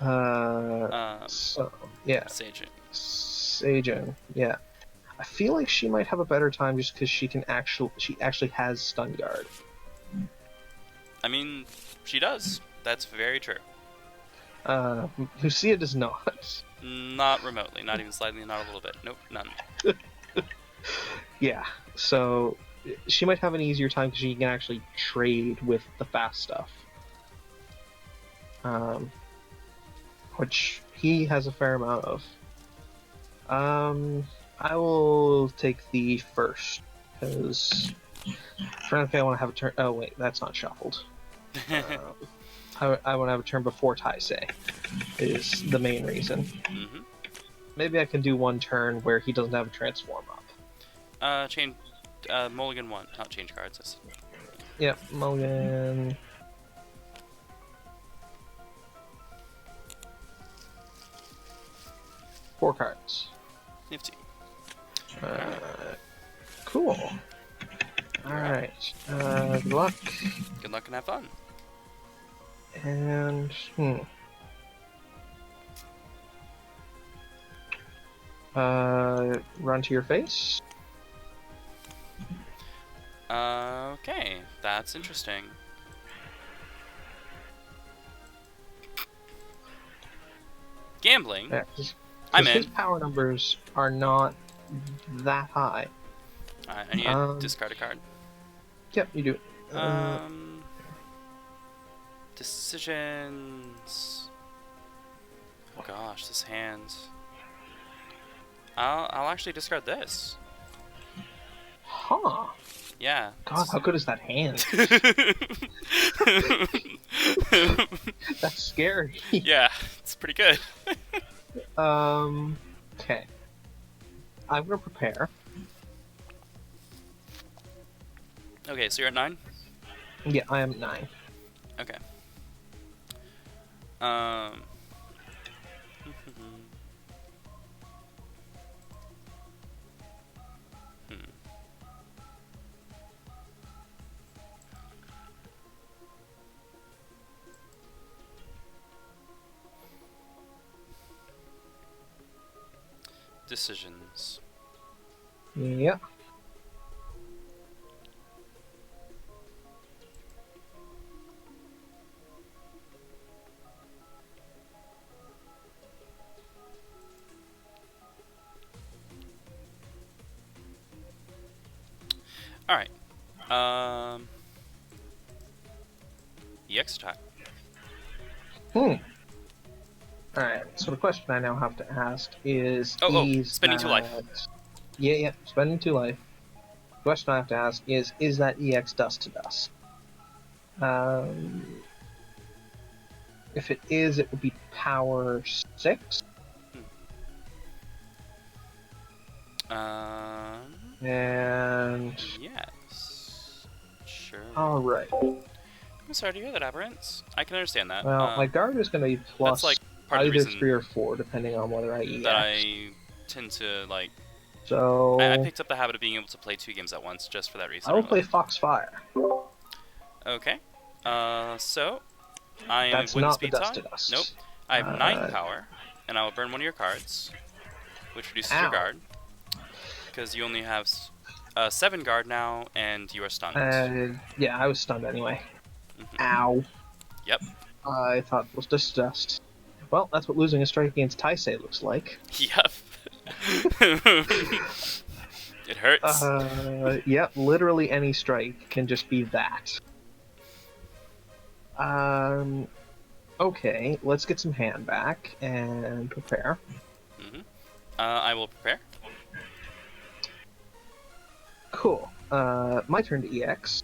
Um, So yeah, Seijun. Seijun. Yeah, I feel like she might have a better time just because she actually has stun guard. I mean, she does. That's very true. Lucia does not. Not remotely, not even slightly, not a little bit. Nope, none. Yeah, so she might have an easier time because she can actually trade with the fast stuff. Um, which he has a fair amount of. I will take the first because frankly I want to have a turn. Oh wait, that's not shuffled. I want to have a turn before Taisei is the main reason. Mm-hmm. Maybe I can do one turn where he doesn't have a transform up. Change, Mulligan 1, not change cards. Yep, Mulligan. Four cards. Nifty. Cool. Alright. Good luck. Good luck and have fun. And, run to your face. Okay, that's interesting. Gambling? Yeah, I'm his in. power numbers are not that high. Alright, I need to discard a card. Yep, you do. Decisions. Oh gosh, this hand. I'll actually discard this. Huh. Yeah. God, how good is that hand? That's scary. Yeah, it's pretty good. Okay. I'm gonna prepare. Okay, so you're at 9? Yeah, I am 9. Okay. Hmm. Decisions. Yeah. Alright. EX attack. Alright, so the question I now have to ask is... spending 2 life. Yeah, spending 2 life. The question I have to ask is that EX dust to dust? If it is, it would be power 6. And... Yes. Sure. Alright. I'm sorry to hear that, Aberrance. I can understand that. Well, my guard is going to be plus like part of the either reason 3 or 4, depending on whether I EX. that I tend to, like... So... I picked up the habit of being able to play 2 games at once, just for that reason. I will play Foxfire. Okay. So... I am That's wind not speed the dust time. to dust. Nope. I have 9 power, and I will burn one of your cards, which reduces your guard. Because you only have 7 guard now, and you are stunned. Yeah, I was stunned anyway. Ow. Yep. I thought it was just dust. Well, that's what losing a strike against Taisei looks like. Yep. It hurts. Yep, literally any strike can just be that. Okay, let's get some hand back and prepare. I will prepare. Cool. My turn to EX.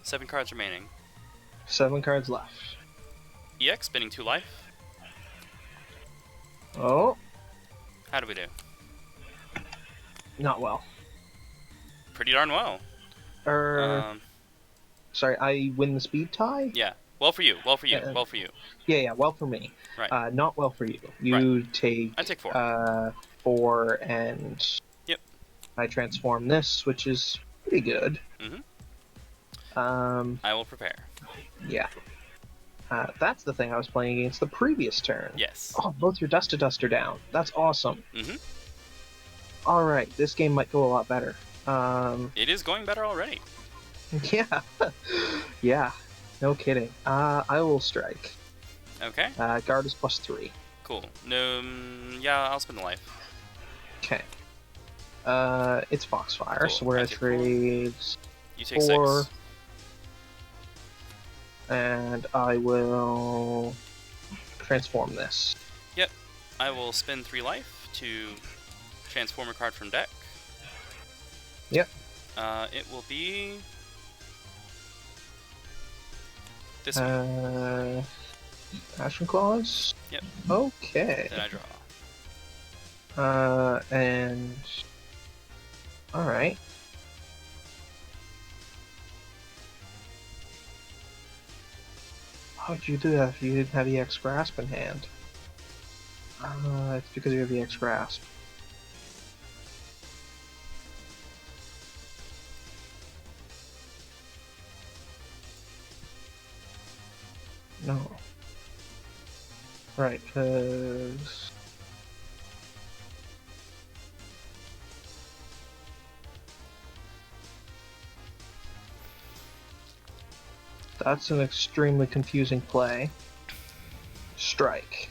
Seven cards remaining. 7 cards left. EX, spending 2 life. Oh. How do we do? Not well. Pretty darn well. Sorry, I win the speed tie? Yeah. Well for you. Well for you. Well for you. Yeah, well for me. Right. Not well for you. You take... I take 4. 4 and... Yep. I transform this, which is pretty good. I will prepare. Yeah. That's the thing I was playing against the previous turn. Yes. Oh, both your Dust to Dust are down. That's awesome. Mm-hmm. Alright, this game might go a lot better. It is going better already. Yeah. Yeah. No kidding. I will strike. Okay. Guard is +3. Cool. No, yeah, I'll spend the life. Okay. It's Foxfire, Cool. so we're I at take 4. trades You take 4. 6. And I will transform this. Yep. I will spend 3 life to transform a card from deck. Yep. It will be this one. Passion Claws? Yep. Okay. Then I draw. And... Alright. How would you do that if you didn't have EX Grasp in hand? It's because you have EX Grasp. No. Right, because... That's an extremely confusing play. Strike.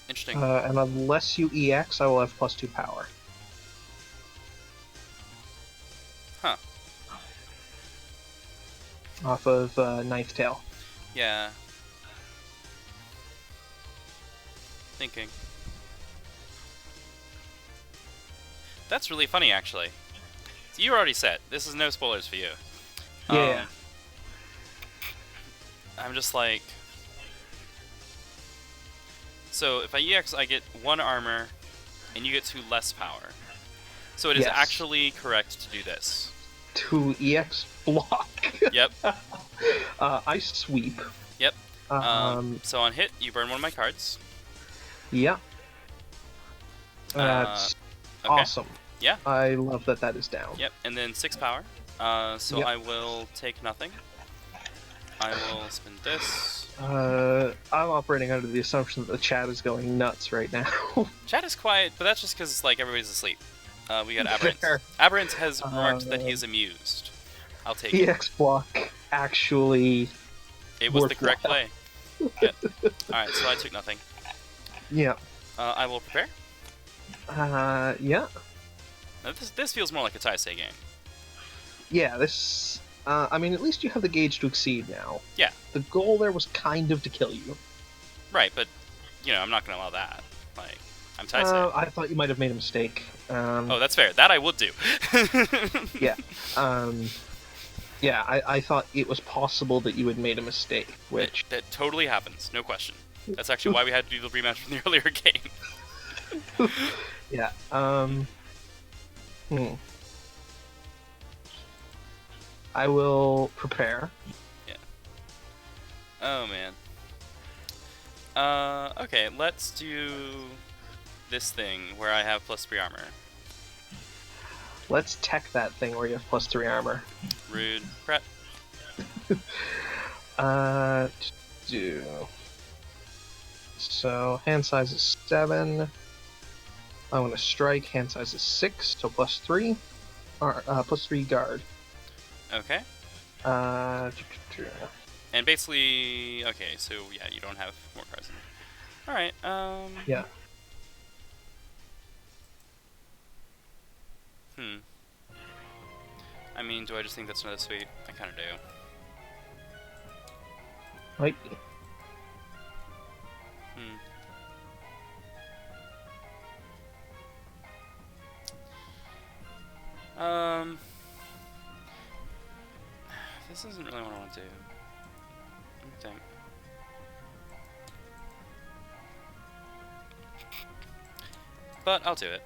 Interesting. And unless you EX, I will have +2 power. Huh. Off of Ninth Tail. Yeah. Thinking. That's really funny, actually. So you already said this is no spoilers for you. Yeah. I'm just like. So if I EX, I get 1 armor, and you get 2 less power. So it is Yes. actually correct to do this. 2 EX block. Yep. I sweep. Yep. So on hit, you burn 1 of my cards. Yeah. That's Okay. awesome. Yeah. I love that that is down. Yep. And then 6 power. So Yep. I will take nothing. I will spend this. I'm operating under the assumption that the chat is going nuts right now. Chat is quiet, but that's just because like everybody's asleep. We got Aberrant. Fair. Aberrant has remarked that he is amused. I'll take it. EX block actually. It was the worthwhile. correct play. Good. Alright, so I took nothing. Yeah. I will prepare. Yeah. Now, this feels more like a Taisei game. Yeah, this... I mean, at least you have the gauge to exceed now. Yeah. The goal there was kind of to kill you. Right, but, you know, I'm not going to allow that. Like, I'm Taisei. I thought you might have made a mistake. Oh, that's fair. That I would do. Yeah. Yeah, I thought it was possible that you had made a mistake, which... That totally happens, no question. That's actually why we had to do the rematch from the earlier game. Yeah, I will prepare. Yeah. Oh, man. Okay, let's do this thing where I have +3 armor. Let's tech that thing where you have +3 armor. Rude. Prep. Do... So, hand size is 7. I want to strike, hand size is 6, so +3. +3 guard. Okay. And basically, okay, so yeah, you don't have more cards. Alright, Yeah. I mean, do I just think that's another sweet? I kinda do. Might be. This isn't really what I want to do. Let me think. But I'll do it.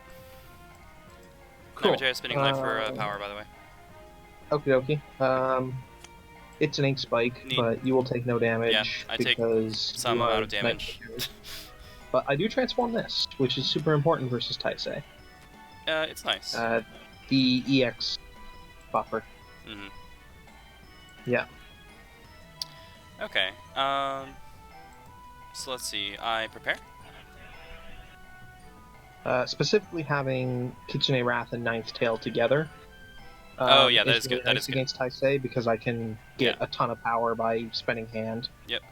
Cool. Never try spinning life for power, by the way. Okie dokie. It's an ink spike, Neat. but you will take no damage. Yeah, I take because some you amount are of damage. But I do transform this, which is super important versus Taisei. It's nice. The EX buffer. Mm-hmm. Yeah. Okay. So let's see. I prepare. Specifically having Kitsune Wrath and Ninth Tail together. Oh yeah, that Is is really good. That nice is good. against Taisei because I can get a ton of power by spending hand. Yep.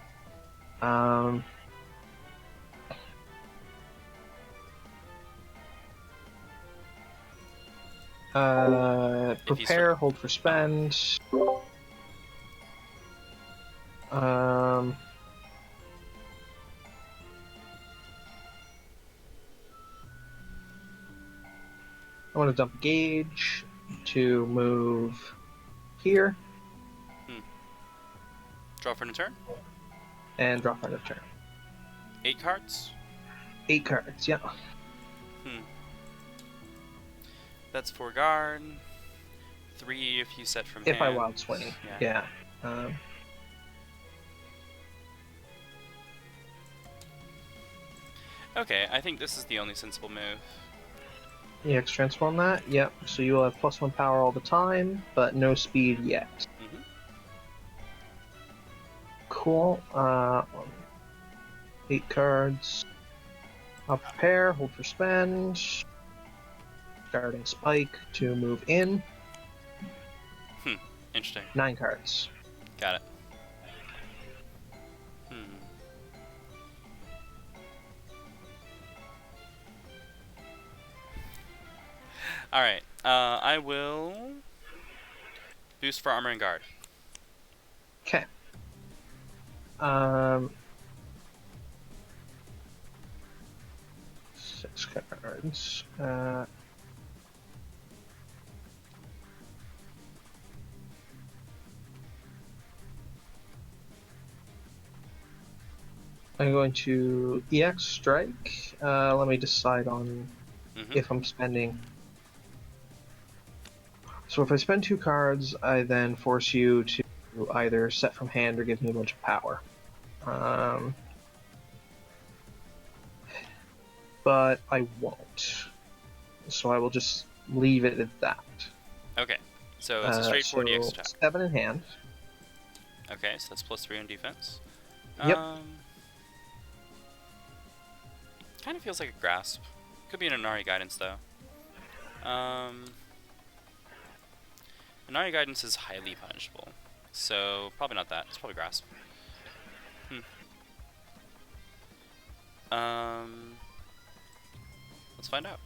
Prepare, hold for spend. I want to dump Gauge to move here. Draw for a turn. And draw for end of turn. 8 cards. 8 cards, yeah. That's 4 guard. 3 if you set from hand. If I wild swing, yeah. Okay, I think this is the only sensible move. EX transform that, yep. So you will have +1 power all the time, but no speed yet. Mm-hmm. Cool. 8 cards. I'll prepare, hold for spend. Guarding Spike to move in. Interesting. 9 cards. Got it. Alright, I will boost for armor and guard. Okay. 6 cards. I'm going to EX strike. Let me decide on if I'm spending. So if I spend 2 cards, I then force you to either set from hand or give me a bunch of power. But I won't. So I will just leave it at that. Okay, so it's a straightforward EX attack. 7 in hand. Okay, so that's +3 on defense. Yep. Kind of feels like a grasp. Could be an Inari guidance though. Inari guidance is highly punishable, so probably not that. It's probably grasp. Let's find out.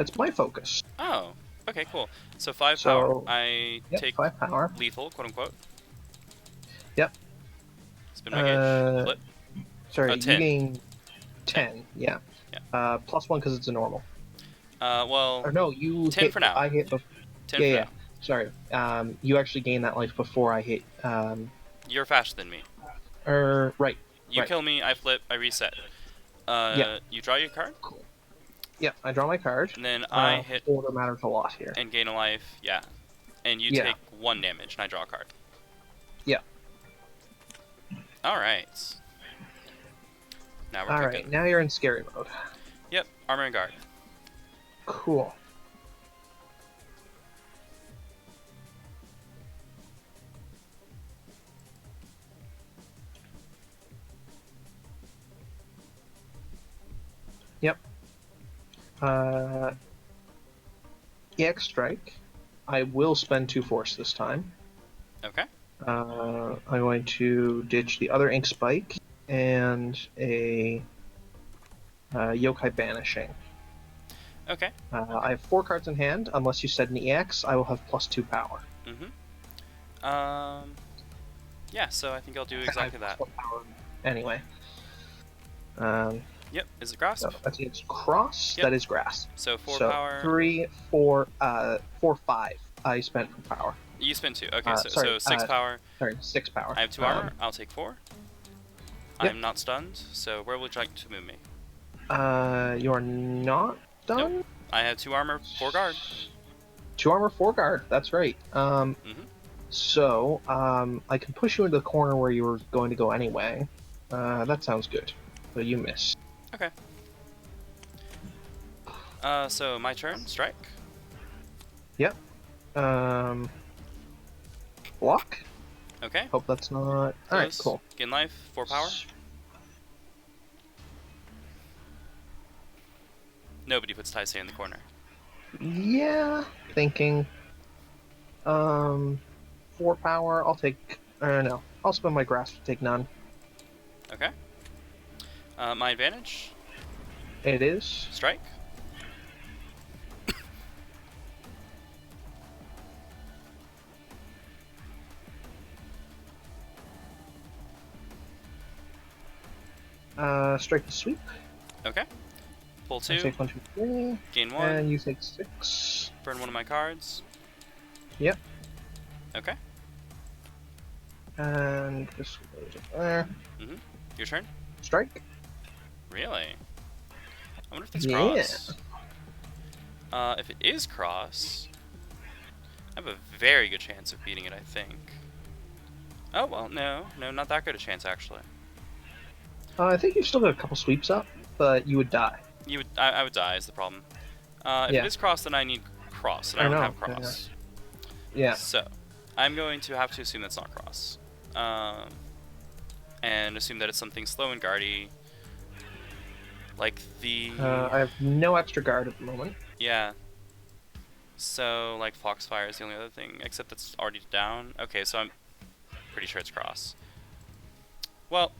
It's my focus. Oh, okay, cool. So 5 power. I take 5 power. Lethal, quote unquote. Yep. Spin my gauge. Flip. Sorry, Oh, 10. You gain 10. Yeah. +1 because it's a normal. Well. Or no, you 10 hit. for now. I hit. 10 for yeah. now. Sorry. You actually gain that life before I hit. You're faster than me. Right. You kill me, I flip, I reset. You draw your card? Cool. Yeah, I draw my card. And then I hit. Order matters a lot here. And gain a life, yeah. And you take 1 damage, and I draw a card. Yeah. Alright. Now we're Alright, now you're in scary mode. Yep, armor and guard. Cool. Yep. EX strike. I will spend 2 force this time. Okay. I'm going to ditch the other ink spike and a yokai banishing. Okay. I have 4 cards in hand. Unless you said an EX, I will have +2 power. Yeah, so I think I'll do exactly that. Power anyway. Yep, is it grasp? So that's it's cross. Yep. That is grasp. So 4 so power. 3, 4, 5. I spent for power. You spent 2. Okay, so 6 power. Sorry, 6 power. I have 2 armor. I'll take 4. Yep. I'm not stunned. So where would you like to move me? You're not done. Nope. I have 2 armor, 4 guard. 2 armor, 4 guard. That's right. So I can push you into the corner where you were going to go anyway. That sounds good. So you miss. Okay. So my turn, strike. Yep. Um, block. Okay. Hope that's not. All right, cool. Gain life, 4 power. Nobody puts Taisei in the corner. Yeah, thinking. 4 power. I'll take. No, I'll spend my grasp to take none. Okay. My advantage. It is. Strike. Strike the sweep. Okay. Pull 2. I take 1, 2, 3. Gain 1. And you take 6. Burn 1 of my cards. Yep. Okay. And this goes up there. Your turn. Strike. Really? I wonder if that's Yeah. cross. If it is cross, I have a very good chance of beating it, I think. Oh, well, no, not that good a chance, actually. I think you've still got a couple sweeps up, but you would die. I would die is the problem. If it is cross, then I need cross, and I don't have cross. Yeah. So, I'm going to have to assume that's not cross. And assume that it's something slow and guardy. Like the... I have no extra guard at the moment. Yeah. So, like, Foxfire is the only other thing, except it's already down. Okay, so I'm pretty sure it's cross. Well,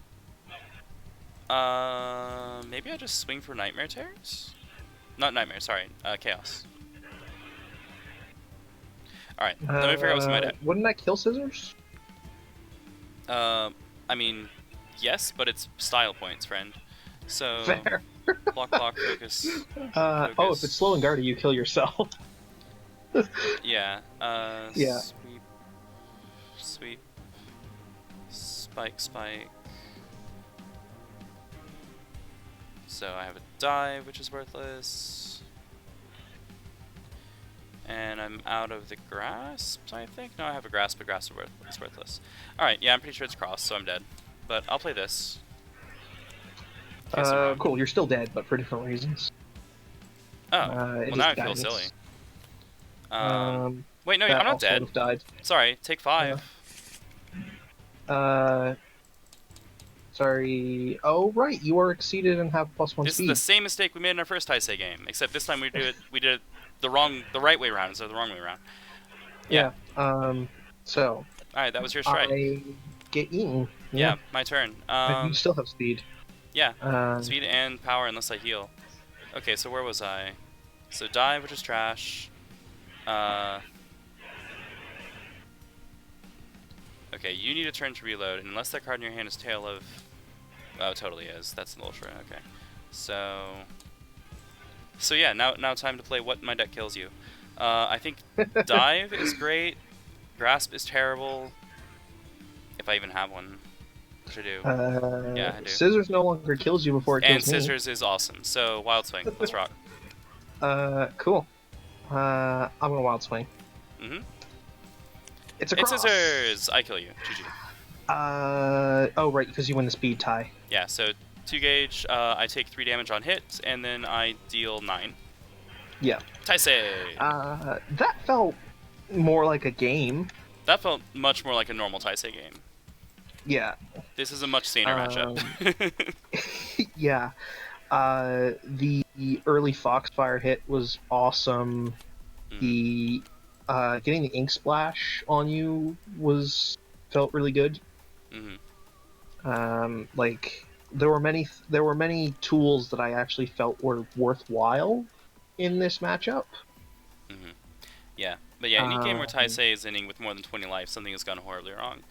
maybe I just swing for Nightmare Tears? Not Nightmare, sorry, Chaos. Alright, let me figure out what's in my deck. Wouldn't that kill Scissors? I mean, yes, but it's style points, friend. So, Fair. block, focus, focus. Oh, if it's slow and guardy, you kill yourself. Yeah, yeah. Sweep, spike. So I have a dive, which is worthless. And I'm out of the grasp, I think? No, I have a grasp, but grasp is worthless. Alright, yeah, I'm pretty sure it's cross, so I'm dead. But I'll play this. Cool, you're still dead, but for different reasons. Oh, well now I feel silly. Wait, no, I'm not dead. Died. Sorry, take 5. Sorry. Oh, right, you are exceeded and have +1 This speed. is the same mistake we made in our first Taisei game, except this time we did it the right way around instead of the wrong way around. Yeah. So. Alright, that was your strike. I get eaten. Yeah, my turn. You still have speed. Yeah, speed and power unless I heal. Okay, so where was I? So dive, which is trash. Okay, you need a turn to reload, and unless that card in your hand is Tail of... Oh, it totally is. That's an Ultra, okay. So yeah, now time to play what my deck kills you. I think Dive is great, Grasp is terrible, if I even have one, which I do. Yeah, I do. Scissors no longer kills you before it kills me. And Scissors is awesome, so Wild Swing, let's rock. Cool. I'm gonna Wild Swing. It's a cross. It's Scissors! I kill you. GG. Oh, right, because you win the speed tie. Yeah, so 2 gauge, I take 3 damage on hit, and then I deal 9. Yeah. Taisei! That felt more like a game. That felt much more like a normal Taisei game. Yeah. This is a much saner matchup. Yeah. The early Foxfire hit was awesome. The getting the ink splash on you felt really good. Like there were many tools that I actually felt were worthwhile in this matchup. Yeah, but yeah, any game where Taisei is inning with more than 20 life, something has gone horribly wrong.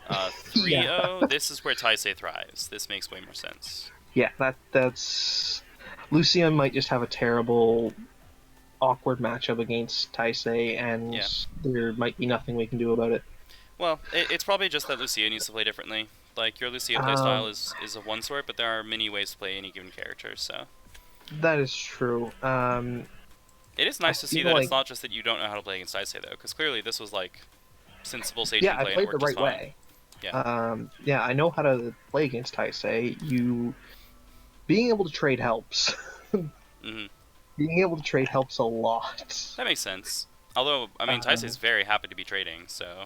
3-0, this is where Taisei thrives. This makes way more sense. Yeah, that's... Lucia might just have a terrible, awkward matchup against Taisei, and there might be nothing we can do about it. Well, it's probably just that Lucia needs to play differently. Like, your Lucia playstyle is of one sort, but there are many ways to play any given character, so... That is true. It is nice to see that it's not just that you don't know how to play against Taisei, though, because clearly this was, like, sensible Seijun play and I played the right way. Yeah. Yeah, I know how to play against Taisei. Being able to trade helps. Being able to trade helps a lot. That makes sense. Although, I mean, Taisei's very happy to be trading, so...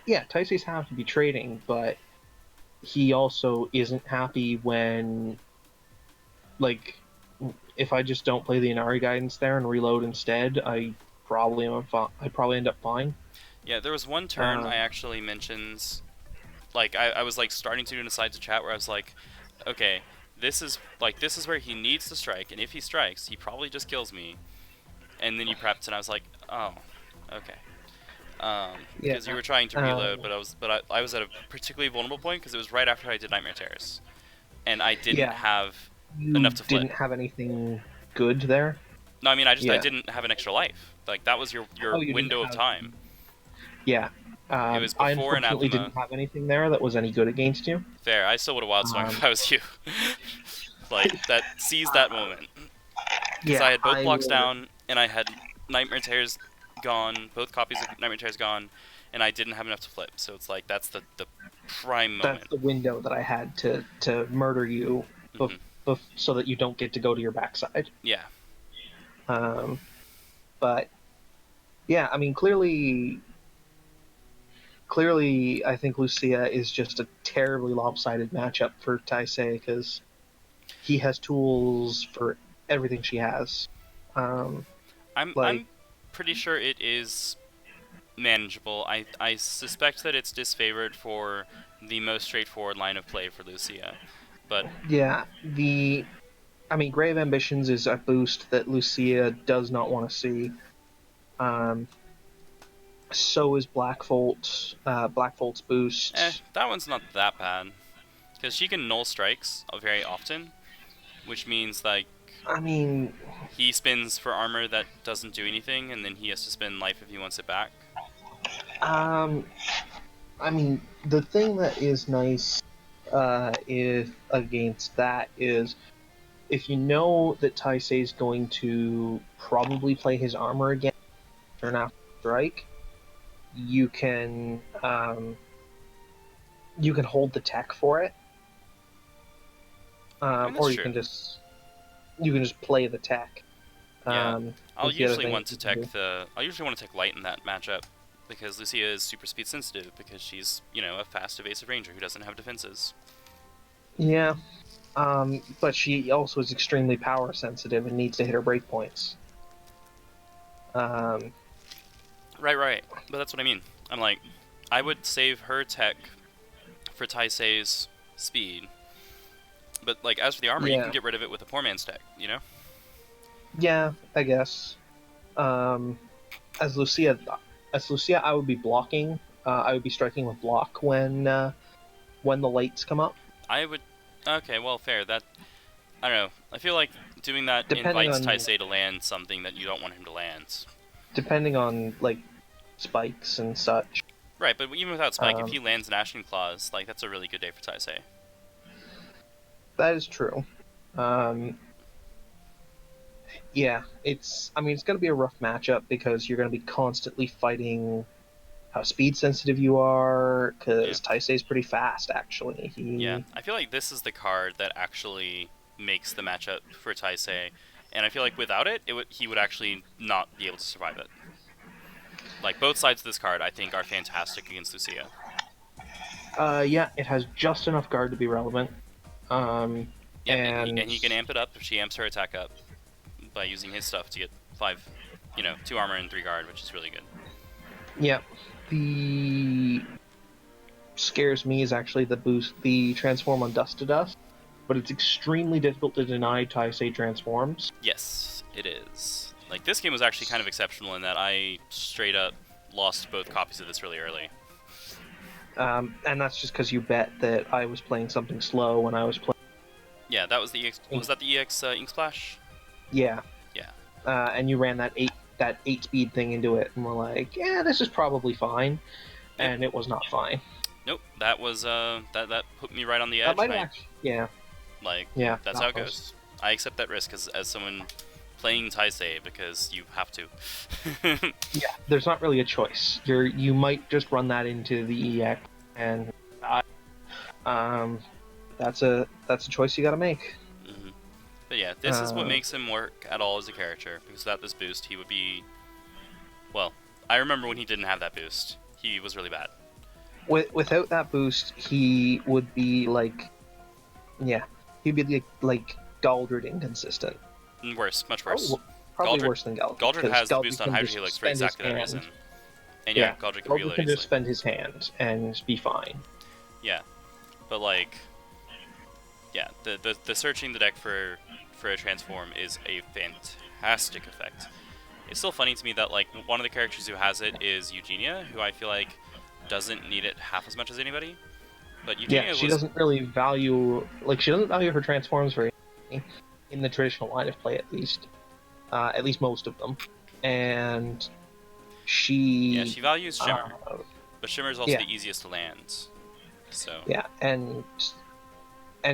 Yeah, Taisei's happy to be trading, but he also isn't happy when, like, if I just don't play the Inari guidance there and reload instead, I probably end up fine. Yeah, there was one turn I actually mentioned, like, I was, like, starting to do an aside to chat where I was like, okay, this is where he needs to strike, and if he strikes, he probably just kills me. And then you prepped, and I was like, oh, okay. Because you were trying to reload, but I was at a particularly vulnerable point because it was right after I did Nightmare Terrors, and I didn't have enough to flip. Didn't have anything good there. No, I mean I didn't have an extra life. Like that was your window of time. Yeah. It was before I and after. unfortunately didn't have anything there that was any good against you. Fair. I still would have wild swung if I was you. Like that. Seize that moment. Because I had both blocks down, and I had Nightmare Terrors gone, both copies of Nightmare Terrors gone, and I didn't have enough to flip. So it's like that's the prime moment. That's the window that I had to murder you, so that you don't get to go to your backside. Yeah. But yeah, I mean, clearly, I think Lucia is just a terribly lopsided matchup for Taisei because he has tools for everything she has. I'm pretty sure it is manageable. I suspect that it's disfavored for the most straightforward line of play for Lucia, but yeah, Grave Ambitions is a boost that Lucia does not want to see. So is Black Volt's boost. That one's not that bad because she can null strikes very often, which means like. I mean, he spins for armor that doesn't do anything, and then he has to spend life if he wants it back. I mean, the thing that is nice if against that is if you know that Taisei is going to probably play his armor again turn after strike, you can hold the tech for it, or you can just play the tech. Yeah, I'll usually want to tech light in that matchup because Lucia is super speed sensitive because she's a fast evasive ranger who doesn't have defenses. Yeah, but she also is extremely power sensitive and needs to hit her breakpoints. Right. But that's what I mean. I'm like, I would save her tech for Taisei's speed. But like, as for the armor, you can get rid of it with a poor man's tech, Yeah, I guess. As Lucia, I would be blocking. I would be striking with block when the lights come up. I would. Okay, well, fair. That I don't know. I feel like doing that invites Taisei to land something that you don't want him to land. Depending on like spikes and such. Right, but even without spike, if he lands an Ashen Claws, like that's a really good day for Taisei. That is true. Yeah, it's going to be a rough matchup because you're going to be constantly fighting how speed sensitive you are, because Taisei's pretty fast, actually. Yeah, I feel like this is the card that actually makes the matchup for Taisei, and I feel like without it, he would actually not be able to survive it. Like, both sides of this card, I think, are fantastic against Lucia. Yeah, it has just enough guard to be relevant. And he can amp it up if she amps her attack up by using his stuff to get 2 armor and 3 guard, which is really good. Yeah, the scares me is actually the transform on Dust to Dust, but it's extremely difficult to deny Taisei transforms. Yes, it is. Like, this game was actually kind of exceptional in that I straight up lost both copies of this really early. And that's just because you bet that I was playing something slow when I was playing. Yeah, that was the EX. Was that the EX Ink Splash? Yeah. Yeah. And you ran that 8 speed thing into it, and we're like, yeah, this is probably fine, and it was not fine. Nope, that was that put me right on the edge. That's how it goes. I accept that risk as someone playing Taisei because you have to. Yeah, there's not really a choice. You might just run that into the EX, and that's a choice you got to make. Mm-hmm. But yeah, this is what makes him work at all as a character, because without this boost, he would be Well, I remember when he didn't have that boost. He was really bad. Without that boost, he would be like, yeah, he'd be like Galdred inconsistent. Worse, much Probably, worse. probably Galdred, worse than Galdred. Galdred has the boost on can Hydro just Helix for spend his exactly that hand. reason. And yeah, Galdred can Galdred reload can easily. just spend his hand and be fine. Yeah, but like, yeah, the searching the deck for a transform is a fantastic effect. It's still funny to me that like one of the characters who has it is Eugenia, who I feel like doesn't need it half as much as anybody. But Eugenia Yeah, she doesn't really value her transforms very much in the traditional line of play, at least most of them, and yeah, she values Shimmer, but Shimmer is also yeah. the easiest to land. So yeah, and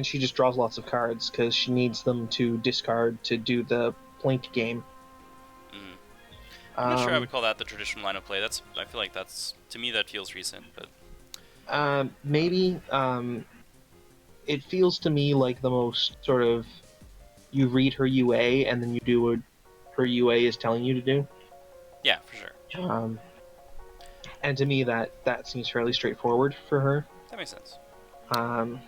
she just draws lots of cards because she needs them to discard to do the blink game. I'm not sure I would call that the traditional line of play. I feel like that's, to me, that feels recent, but maybe it feels to me like the most sort of, you read her UA and then you do what her UA is telling you to do. Yeah, for sure. And to me that seems fairly straightforward for her. That makes sense. Alright.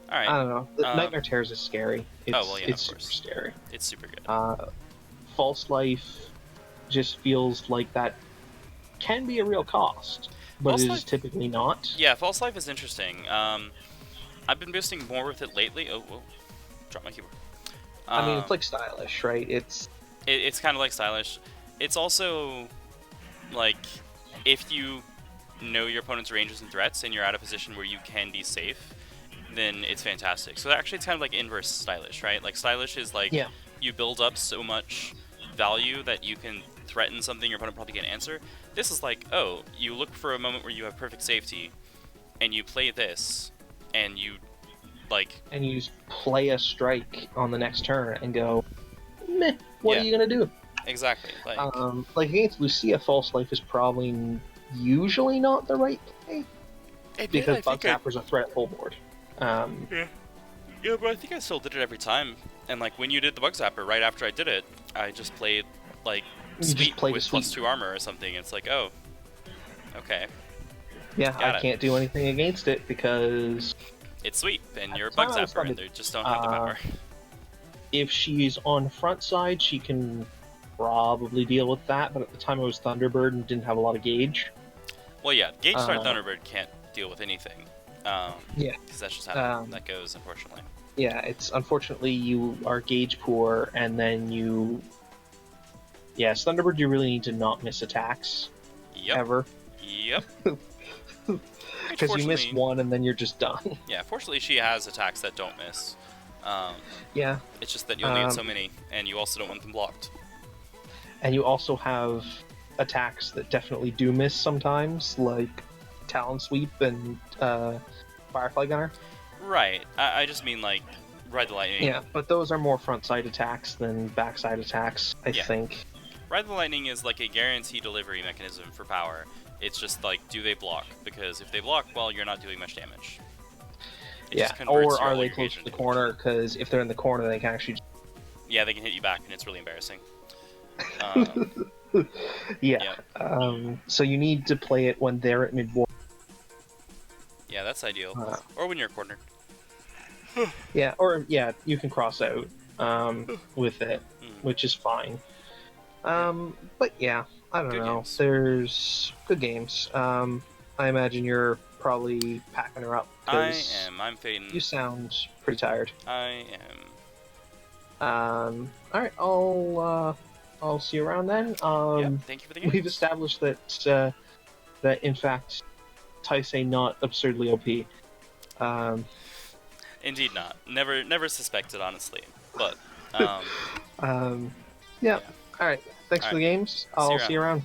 I don't know. Nightmare Terrors is scary. It's super scary. It's super good. False Life just feels like that can be a real cost, but it is typically not. Yeah, False Life is interesting. I've been boosting more with it lately. Oh, whoa. Drop my keyboard. I mean, it's like stylish, right? It's kind of like stylish. It's also like, if you know your opponent's ranges and threats and you're at a position where you can be safe, then it's fantastic. So actually it's kind of like inverse stylish, right? Like stylish is like, you build up so much value that you can threaten something your opponent probably can't answer. This is like, oh, you look for a moment where you have perfect safety, and you play this, and you like... And you play a strike on the next turn and go, meh, what are you gonna do? Exactly. Like against Lucia, False Life is probably usually not the right play, because Bug Zapper's a threat full board. Yeah, but I think I still did it every time. And like when you did the Bug Zapper, right after I did it, I just played like Sweep with +2 armor or something. It's like, oh, okay. Yeah, I can't do anything against it because it's Sweep and you're a Bug Zapper and they just don't have the power. If she's on front side, she can probably deal with that, but at the time it was Thunderbird and didn't have a lot of gauge. Well, yeah, Gauge Star Thunderbird can't deal with anything. Because that's just how that goes, unfortunately. Yeah, it's unfortunately you are gauge poor, and then you... Yes, Thunderbird, you really need to not miss attacks. Yep. Ever. Yep. Because you miss one and then you're just done. Yeah, fortunately she has attacks that don't miss. Yeah. It's just that you only get so many, and you also don't want them blocked. And you also have attacks that definitely do miss sometimes, like Talon Sweep and Firefly Gunner. Right. I just mean like Ride the Lightning. Yeah, but those are more front-side attacks than back-side attacks, I think. Ride the Lightning is like a guaranteed delivery mechanism for power. It's just like, do they block? Because if they block, well, you're not doing much damage. Or are they close to the corner? Because if they're in the corner, they can actually... Yeah, they can hit you back, and it's really embarrassing. So you need to play it when they're at mid-board. Yeah, that's ideal. Or when you're cornered. You can cross out with it, which is fine. But yeah, I don't know. Games. There's good games. I imagine you're probably packing her up. I am. I'm fading. You sound pretty tired. I am. Alright, I'll see you around then. Thank you for the games. We've established that in fact, Taisei not absurdly OP. Indeed not. Never suspected, honestly. But, Alright, thanks for the games. I'll see you around.